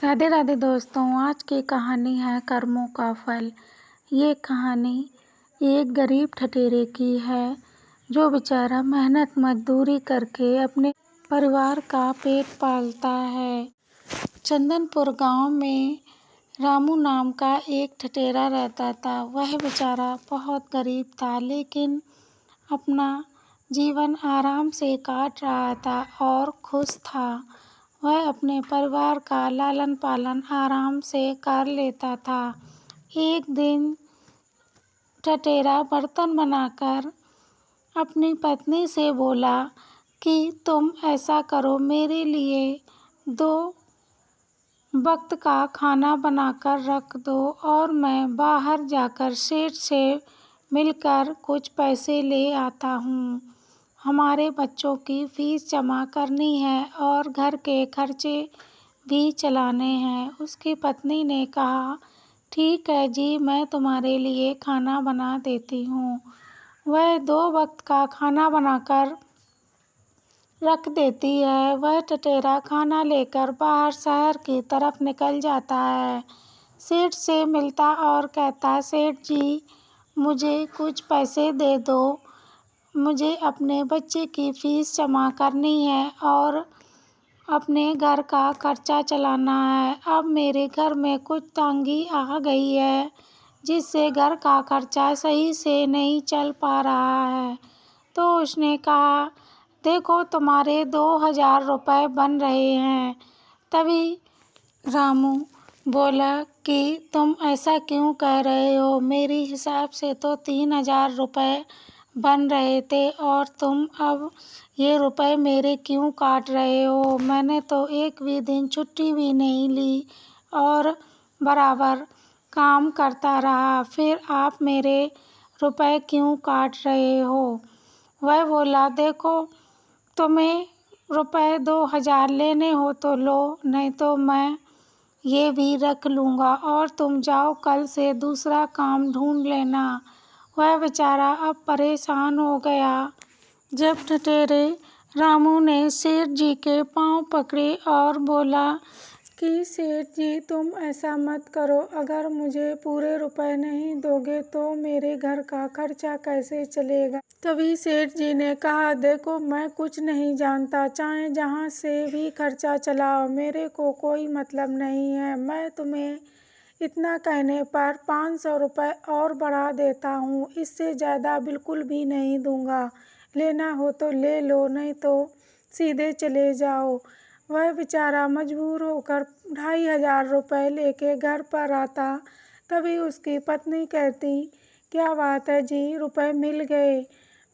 राधे राधे दोस्तों, आज की कहानी है कर्मों का फल। ये कहानी एक गरीब ठठेरे की है जो बेचारा मेहनत मजदूरी करके अपने परिवार का पेट पालता है। चंदनपुर गांव में रामू नाम का एक ठठेरा रहता था। वह बेचारा बहुत गरीब था, लेकिन अपना जीवन आराम से काट रहा था और खुश था। वह अपने परिवार का लालन पालन आराम से कर लेता था। एक दिन ठठेरा बर्तन बनाकर अपनी पत्नी से बोला कि तुम ऐसा करो, मेरे लिए 2 वक्त का खाना बनाकर रख दो और मैं बाहर जाकर सेठ से मिलकर कुछ पैसे ले आता हूँ। हमारे बच्चों की फीस जमा करनी है और घर के खर्चे भी चलाने हैं। उसकी पत्नी ने कहा, ठीक है जी, मैं तुम्हारे लिए खाना बना देती हूँ। वह 2 वक्त का खाना बनाकर रख देती है। वह ठठेरा खाना लेकर बाहर शहर की तरफ निकल जाता है। सेठ से मिलता और कहता, सेठ जी, मुझे कुछ पैसे दे दो, मुझे अपने बच्चे की फीस जमा करनी है और अपने घर का खर्चा चलाना है। अब मेरे घर में कुछ तंगी आ गई है, जिससे घर का खर्चा सही से नहीं चल पा रहा है। तो उसने कहा, देखो तुम्हारे 2000 रुपये बन रहे हैं। तभी रामू बोला कि तुम ऐसा क्यों कह रहे हो, मेरे हिसाब से तो 3000 रुपये बन रहे थे और तुम अब ये रुपए मेरे क्यों काट रहे हो। मैंने तो एक भी दिन छुट्टी भी नहीं ली और बराबर काम करता रहा, फिर आप मेरे रुपए क्यों काट रहे हो। वह बोला, देखो तुम्हें रुपए 2000 लेने हो तो लो, नहीं तो मैं ये भी रख लूँगा और तुम जाओ, कल से दूसरा काम ढूंढ लेना। वह बेचारा अब परेशान हो गया। जब ठठेरे रामू ने सेठ जी के पाँव पकड़े और बोला कि सेठ जी, तुम ऐसा मत करो, अगर मुझे पूरे रुपए नहीं दोगे तो मेरे घर का खर्चा कैसे चलेगा। तभी सेठ जी ने कहा, देखो मैं कुछ नहीं जानता, चाहे जहाँ से भी खर्चा चलाओ, मेरे को कोई मतलब नहीं है। मैं तुम्हें इतना कहने पर 500 रुपये और बढ़ा देता हूँ, इससे ज़्यादा बिल्कुल भी नहीं दूँगा। लेना हो तो ले लो, नहीं तो सीधे चले जाओ। वह बेचारा मजबूर होकर 2500 रुपये लेके घर पर आता। तभी उसकी पत्नी कहती, क्या बात है जी, रुपए मिल गए।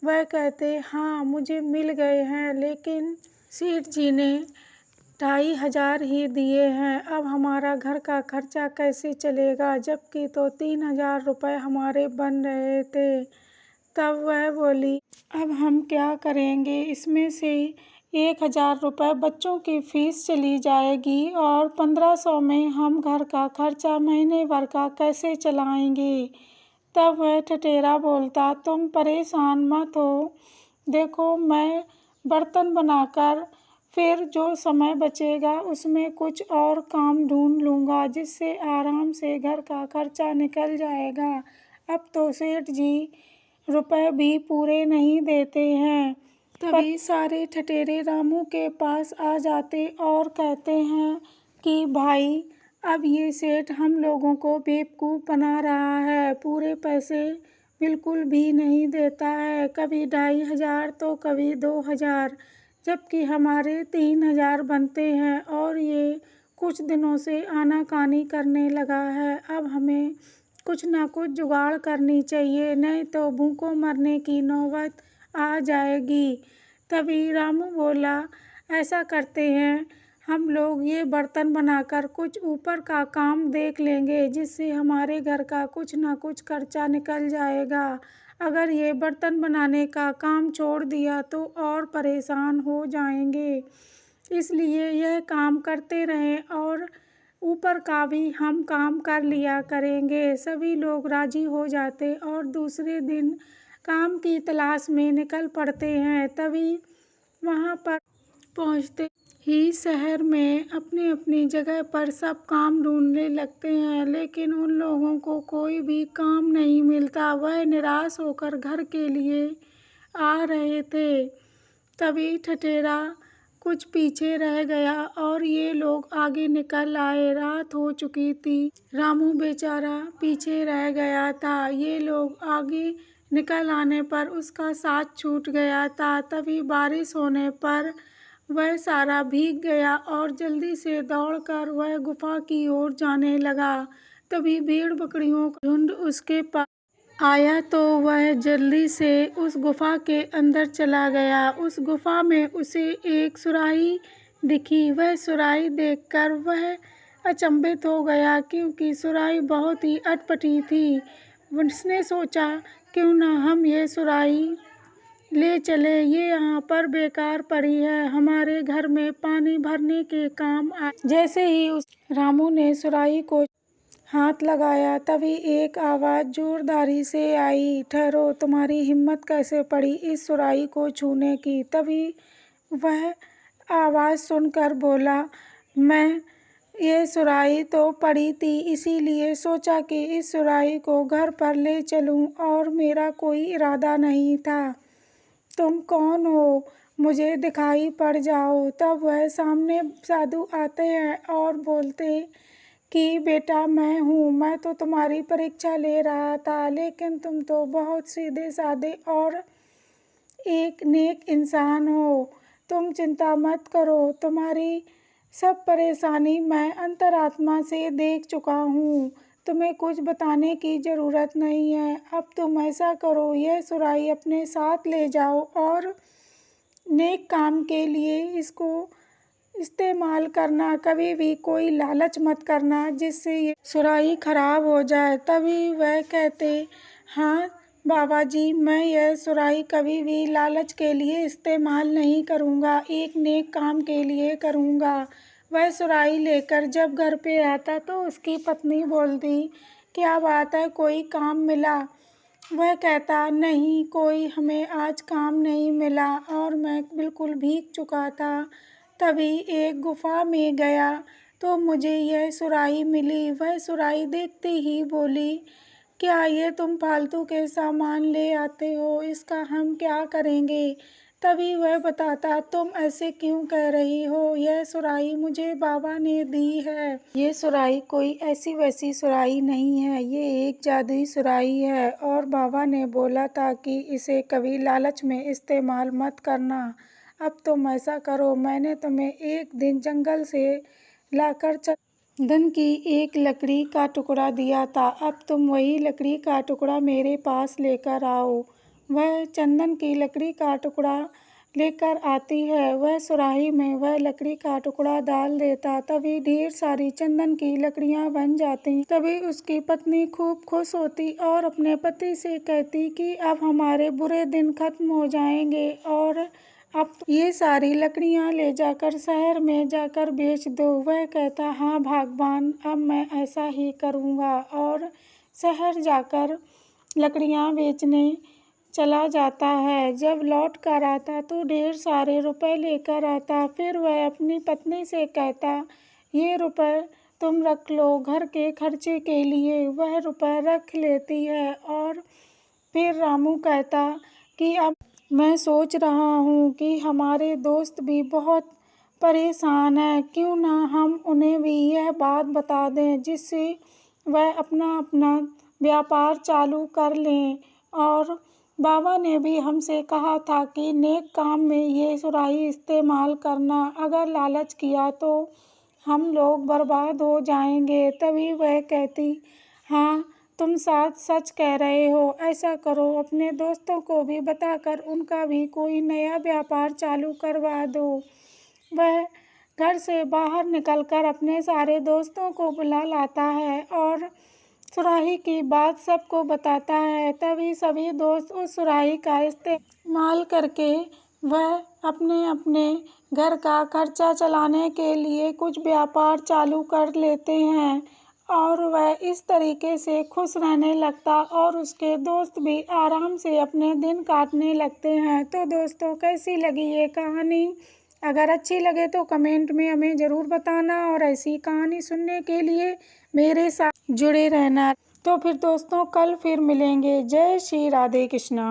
वह कहते, हाँ मुझे मिल गए हैं, लेकिन सेठ जी ने 2500 ही दिए हैं। अब हमारा घर का खर्चा कैसे चलेगा, जबकि तो 3000 रुपये हमारे बन रहे थे। तब वह बोली, अब हम क्या करेंगे, इसमें से 1000 रुपये बच्चों की फीस चली जाएगी और 1500 में हम घर का खर्चा महीने भर का कैसे चलाएंगे। तब वह ठठेरा बोलता, तुम परेशान मत हो, देखो मैं बर्तन बनाकर फिर जो समय बचेगा उसमें कुछ और काम ढूंढ लूँगा, जिससे आराम से घर का खर्चा निकल जाएगा। अब तो सेठ जी रुपए भी पूरे नहीं देते हैं। तभी सारे ठठेरे रामू के पास आ जाते और कहते हैं कि भाई, अब ये सेठ हम लोगों को बेवकूफ़ बना रहा है, पूरे पैसे बिल्कुल भी नहीं देता है, कभी 2500 तो कभी 2000, जबकि हमारे 3000 बनते हैं और ये कुछ दिनों से आनाकानी करने लगा है। अब हमें कुछ ना कुछ जुगाड़ करनी चाहिए, नहीं तो भूखों मरने की नौबत आ जाएगी। तभी रामू बोला, ऐसा करते हैं, हम लोग ये बर्तन बनाकर कुछ ऊपर का काम देख लेंगे, जिससे हमारे घर का कुछ ना कुछ खर्चा निकल जाएगा। अगर ये बर्तन बनाने का काम छोड़ दिया तो और परेशान हो जाएंगे, इसलिए यह काम करते रहें और ऊपर का भी हम काम कर लिया करेंगे। सभी लोग राजी हो जाते और दूसरे दिन काम की तलाश में निकल पड़ते हैं। तभी वहाँ पर पहुँचते ही शहर में अपनी अपनी जगह पर सब काम ढूंढने लगते हैं, लेकिन उन लोगों को कोई भी काम नहीं मिलता। वह निराश होकर घर के लिए आ रहे थे, तभी ठठेरा कुछ पीछे रह गया और ये लोग आगे निकल आए। रात हो चुकी थी। रामू बेचारा पीछे रह गया था। ये लोग आगे निकल आने पर उसका साथ छूट गया था। तभी बारिश होने पर वह सारा भीग गया और जल्दी से दौड़कर वह गुफा की ओर जाने लगा। तभी भेड़ बकरियों का झुंड उसके पास आया तो वह जल्दी से उस गुफा के अंदर चला गया। उस गुफा में उसे एक सुराही दिखी। वह सुराही देखकर वह अचंभित हो गया, क्योंकि सुराही बहुत ही अटपटी थी। उसने सोचा, क्यों ना हम ये सुराही ले चले, ये यहाँ पर बेकार पड़ी है, हमारे घर में पानी भरने के काम आ। जैसे ही उस रामू ने सुराही को हाथ लगाया, तभी एक आवाज़ जोरदारी से आई, ठहरो, तुम्हारी हिम्मत कैसे पड़ी इस सुराही को छूने की। तभी वह आवाज़ सुनकर बोला, मैं ये सुराही तो पड़ी थी, इसीलिए सोचा कि इस सुराही को घर पर ले चलूं, और मेरा कोई इरादा नहीं था। तुम कौन हो, मुझे दिखाई पड़ जाओ। तब वह सामने साधु आते हैं और बोलते कि बेटा मैं हूँ, मैं तो तुम्हारी परीक्षा ले रहा था, लेकिन तुम तो बहुत सीधे साधे और एक नेक इंसान हो। तुम चिंता मत करो, तुम्हारी सब परेशानी मैं अंतरात्मा से देख चुका हूँ, तुम्हें कुछ बताने की ज़रूरत नहीं है। अब तुम ऐसा करो, यह सुराही अपने साथ ले जाओ और नेक काम के लिए इसको इस्तेमाल करना, कभी भी कोई लालच मत करना जिससे ये सुराही खराब हो जाए। तभी वह कहते, हाँ बाबा जी, मैं यह सुराही कभी भी लालच के लिए इस्तेमाल नहीं करूँगा, एक नेक काम के लिए करूँगा। वह सुराही लेकर जब घर पे आता तो उसकी पत्नी बोलती, क्या बात है, कोई काम मिला? वह कहता, नहीं, कोई हमें आज काम नहीं मिला और मैं बिल्कुल भीग चुका था। तभी एक गुफा में गया तो मुझे यह सुराही मिली। वह सुराही देखते ही बोली, क्या ये तुम फालतू के सामान ले आते हो, इसका हम क्या करेंगे? तभी वह बताता, तुम ऐसे क्यों कह रही हो, यह सुराही मुझे बाबा ने दी है। ये सुराही कोई ऐसी वैसी सुराही नहीं है, ये एक जादुई सुराही है, और बाबा ने बोला था कि इसे कभी लालच में इस्तेमाल मत करना। अब तुम ऐसा करो, मैंने तुम्हें एक दिन जंगल से लाकर चंदन की एक लकड़ी का टुकड़ा दिया था, अब तुम वही लकड़ी का टुकड़ा मेरे पास लेकर आओ। वह चंदन की लकड़ी का टुकड़ा लेकर आती है। वह सुराही में वह लकड़ी का टुकड़ा डाल देता, तभी ढेर सारी चंदन की लकड़ियां बन जाती। तभी उसकी पत्नी खूब खुश होती और अपने पति से कहती कि अब हमारे बुरे दिन खत्म हो जाएंगे, और अब ये सारी लकड़ियां ले जाकर शहर में जाकर बेच दो। वह कहता, हाँ भगवान, अब मैं ऐसा ही करूँगा, और शहर जाकर लकड़ियां बेचने चला जाता है। जब लौट कर आता तो ढेर सारे रुपए लेकर आता। फिर वह अपनी पत्नी से कहता, ये रुपए तुम रख लो घर के खर्चे के लिए। वह रुपए रख लेती है, और फिर रामू कहता कि अब मैं सोच रहा हूँ कि हमारे दोस्त भी बहुत परेशान हैं, क्यों ना हम उन्हें भी यह बात बता दें, जिससे वह अपना अपना व्यापार चालू कर लें। और बाबा ने भी हमसे कहा था कि नेक काम में ये सुराही इस्तेमाल करना, अगर लालच किया तो हम लोग बर्बाद हो जाएंगे। तभी वह कहती, हाँ तुम सच कह रहे हो, ऐसा करो, अपने दोस्तों को भी बताकर उनका भी कोई नया व्यापार चालू करवा दो। वह घर से बाहर निकलकर अपने सारे दोस्तों को बुला लाता है और सुराही की बात सबको बताता है। तभी सभी दोस्त उस सुराही का इस्तेमाल करके वह अपने अपने घर का खर्चा चलाने के लिए कुछ व्यापार चालू कर लेते हैं, और वह इस तरीके से खुश रहने लगता और उसके दोस्त भी आराम से अपने दिन काटने लगते हैं। तो दोस्तों, कैसी लगी ये कहानी? अगर अच्छी लगे तो कमेंट में हमें ज़रूर बताना और ऐसी कहानी सुनने के लिए मेरे साथ जुड़े रहना। तो फिर दोस्तों कल फिर मिलेंगे। जय श्री राधे कृष्णा।